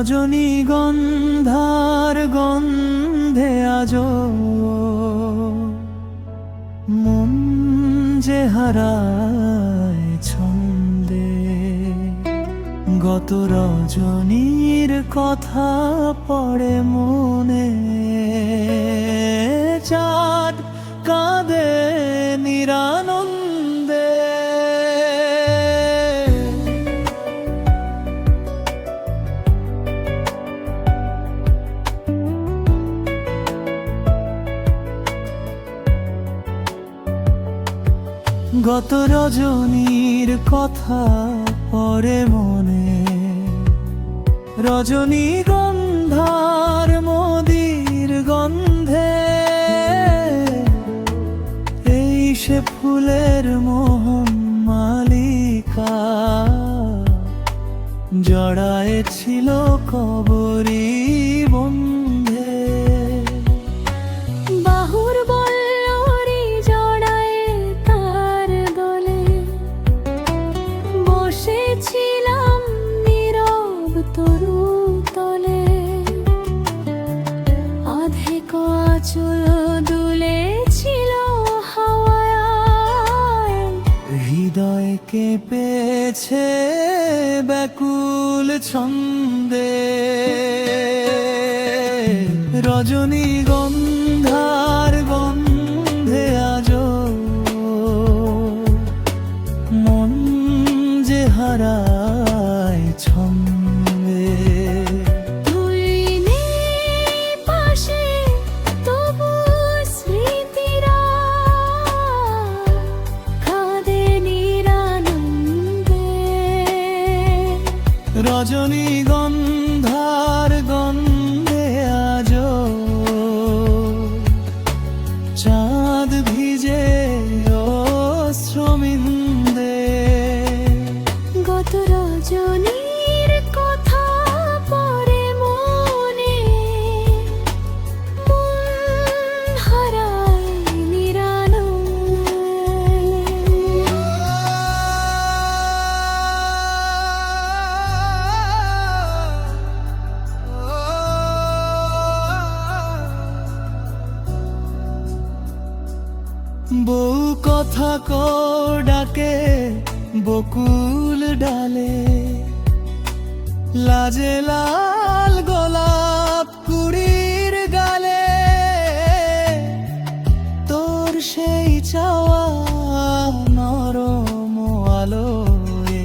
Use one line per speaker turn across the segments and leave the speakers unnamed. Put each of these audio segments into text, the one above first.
রজনীগন্ধার গন্ধে আজো মন যে হারায় ছন্দে। গত রজনীর কথা পড়ে মনে, চাঁদ কাঁদে নিরানন্দে। গত রজনীর কথা পড়ে মনে, রজনীগন্ধার মদির গন্ধে। এই সে ফুলের মোহন মালিকা, জড়ায় ছিল কবরী বন্ধে।
বাহুর বল্লরি জড়ায় তার দলে, বসেছিলাম নীরব তরু তলে। অধেক আঁচল দুলেছিল হাওয়ায়,
হৃদয় কেঁপেছে ব্যাকুল ছন্দে। রজনীগন্ধার গন্ধে আজো মন যে হারায় ছন্দে।
তুই নেই পাশে তবু স্মৃতিরা কাঁদে নিরানন্দে।
রজনীগন্ধার গন্ধে আজো চাঁদ ভিজে অশ্রুমিন্দে।
গত রজনীর কথা পড়ে মনে, মন হারায় নিরানন্দে।
বউ কথা কো ডাকে বকুল ডালে, লাজে লাল গোলাপ কুড়ির গালে। তোর সেই চাওয়া নরম আলোয়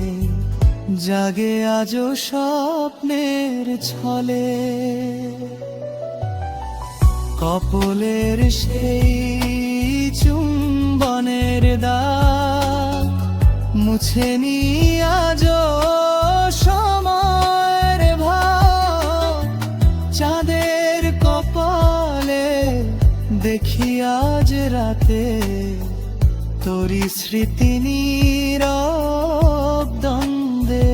জাগে আজো স্বপ্নের ছলে। কপলের সেই চুম্বনের দাগ মুছে নি আজো সময়ের ভাব। চাঁদের কপালে দেখি আজ রাতে তোরি স্মৃতি নীরব দ্বন্দ্বে।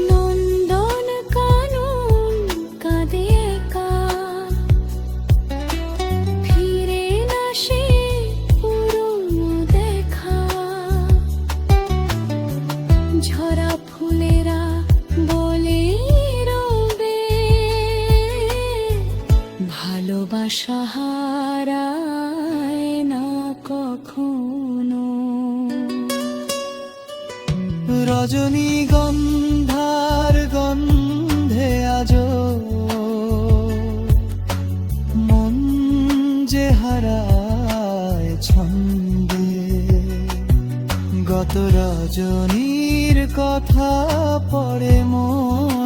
নন্দন কানন কাঁদে একা, ফিরে না সে পুরনো দেখা। ঝরা ফুলেরা বলে রবে, ভালোবাসা হারায় না কখনো।
রজনীগন্ধার গন্ধে আজো মন যে হারায় ছন্দে। গত রজনীর কথা পড়ে মনে,